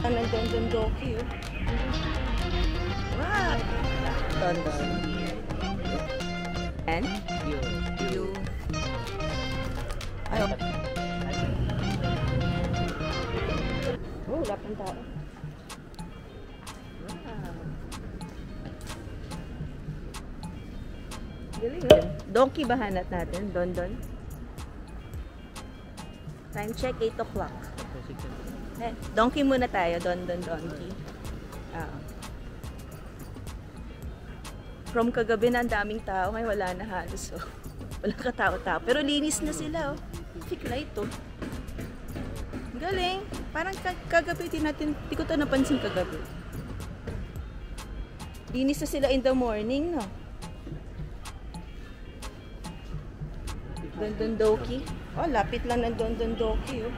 ka ng Don Doki, oh. Wow! Don. And? You. Ay, oh, wala pang tao. Wow. Galing yun. Donkey ba hanap natin? Don. Time check, 8 o'clock. Donkey muna tayo. Donkey. From kagabi na ang daming tao. Ngayon wala na halos. Oh. Walang katao-tao. Pero linis na sila. Oh. Traffic light. Oh. Galing. Parang kagabi din natin. Di ko ito napansin kagabi. Linis na sila in the morning. No? Don Doki. Oh, lapit lang ng Don Doki. Oh.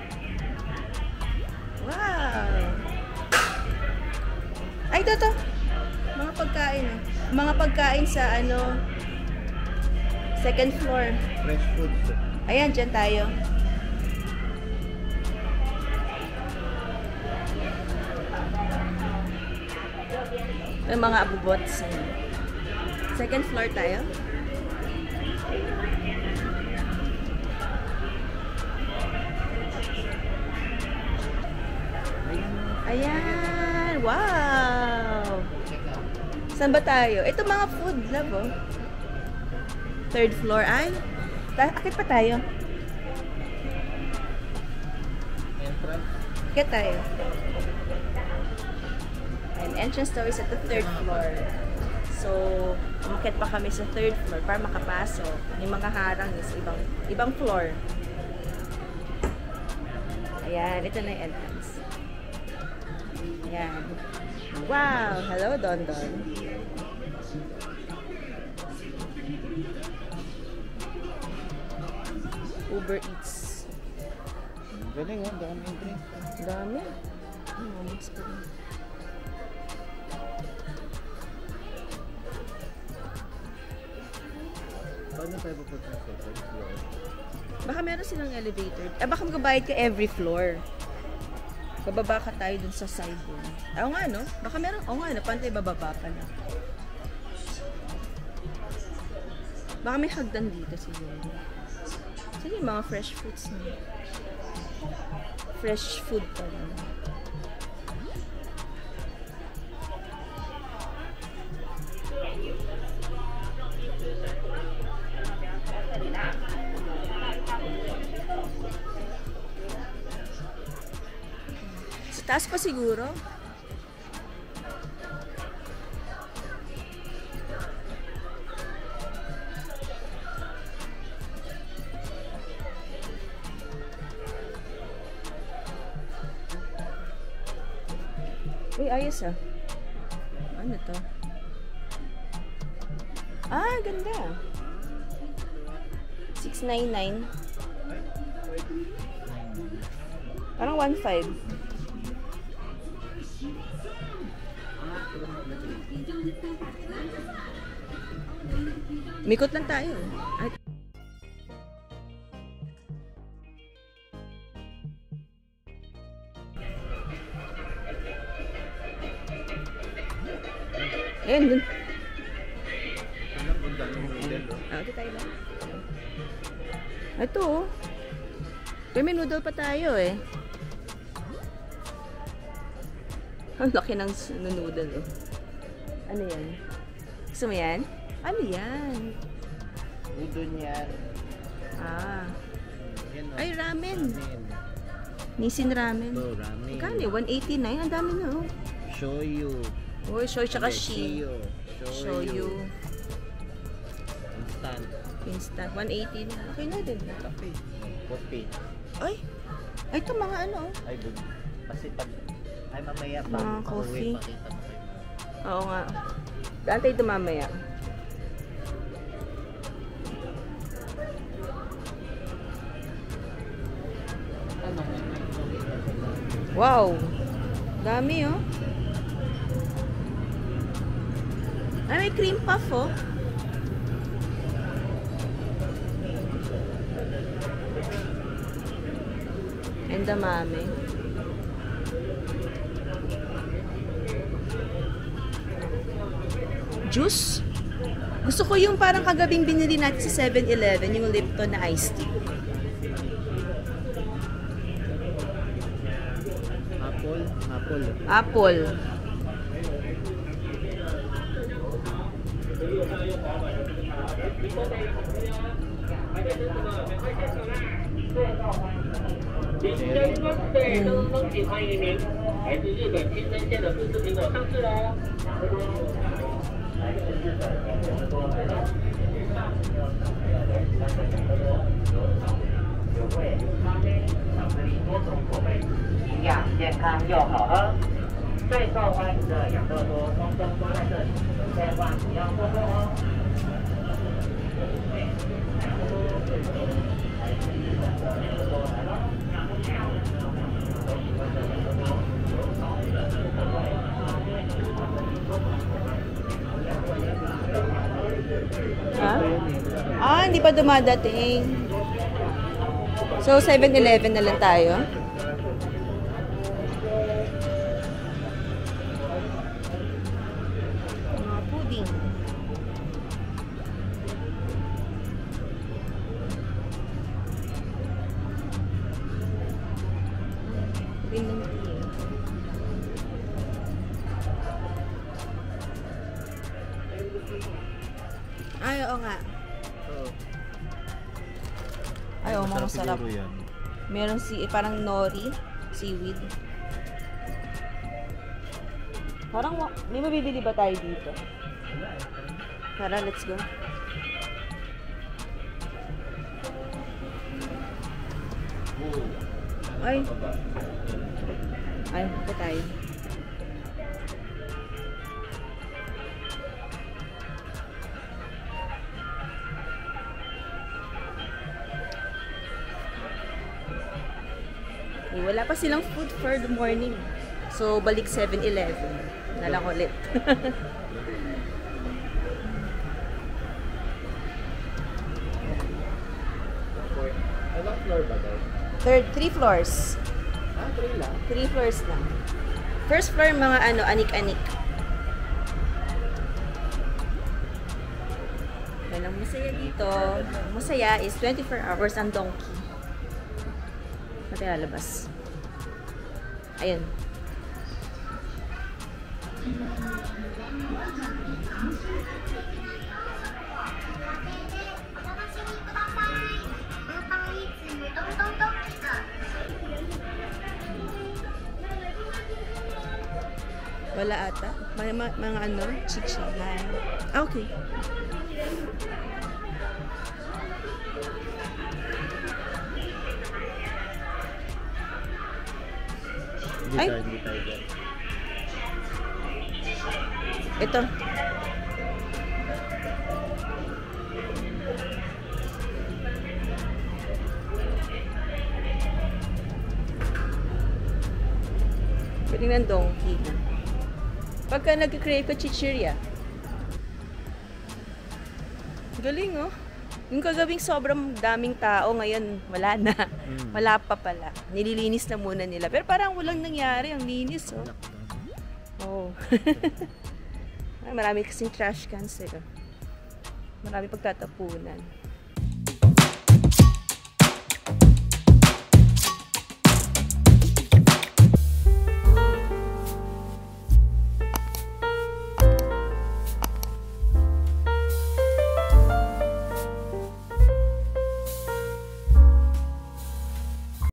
Wow! Ay, ito. Mga pagkain. Oh. Mga pagkain sa second floor. Fresh foods. Ayan, dyan tayo. May mga abubots. Second floor tayo. Ayan! Wow! Saan ba tayo? Ito mga food, love, oh. Third floor. Ay, akit pa tayo. Akit tayo. And entrance door is at the third floor. So, umakit pa kami sa third floor para makapasok. Yung mga harang is ibang floor. Ayan, ito na yung entrance. Ayan. Wow! Hello, Don. Uber Eats. Galing, oh. Dami drink. Dami. Mas pa rin. Paano tayo pupunta sa second floor? Baka meron silang elevator. Baka magbabayad ka every floor. Bababa ka tayo dun sa side dun. Oo nga, no? Baka meron, pantay bababa ka na. Baka may hagdan dito siguro. Sige, mga fresh foods na. Fresh food pa rin. Sa taas pa siguro. Uy, ayos ah. Ano to? Ah, ganda. 699. Parang 1.5. Mikot lang tayo. Ay. Ayan dun. Ito tayo lang. Ito oh. Pero may noodle pa tayo eh. Ang laki ng noodle oh. Ano yan? Gusto mo yan? Ano yan? Udon yan. Ah. Yan, oh. Ay, ramen. Nissin ramen. Ito, ramen. Magkano? 189. Ang dami na oh. Shoyu. Uy, shoyu tsaka shi. Shoyu. Instant. 180 na. Okay na din. Kape. Kopi. Ay! Ay, ito mga ano. Ay, dun. Kasi pag... Ay, mamaya pa. Mga coffee. Pakita mo kayo. Oo nga. Daan tayo ito mamaya. Wow! Dami oh. Ay, may cream puff oh. Edamame. juice. Gusto ko yung parang kagabing binili natin sa 7-Eleven, yung Lipton na iced tea. Apple. Ha? Hindi pa dumadating. So, 7-Eleven na lang tayo. Pudding. Pudding ng tea. Ay, oo nga. Ay, oo, masarap. Meron parang nori, seaweed. Parang, may mabibili ba tayo dito? Tara, let's go. Ay. Ay, ito tayo. Wala pa silang food for the morning. So, balik 7-Eleven. Na lang ulit. Ilang floor ba daw? 3 floors. 3 lang? 3 floors lang. First floor, mga anik-anik. Yan ang masaya dito. Ang masaya is 24 hours ang donkey. Pati lalabas. Ayun. Wala ata. Mga chichahan. Okay. Ay. Hindi tayo dyan. Ito. Pwede ng donkey. Pagka nag-create ko chichirya. Galing, oh. Yung kagabing sobrang daming tao, ngayon wala na. Wala pa pala. Nililinis na muna nila. Pero parang walang nangyari. Ang linis, oh. Oh. Marami kasing trash cans, eh. Marami pagtatapunan.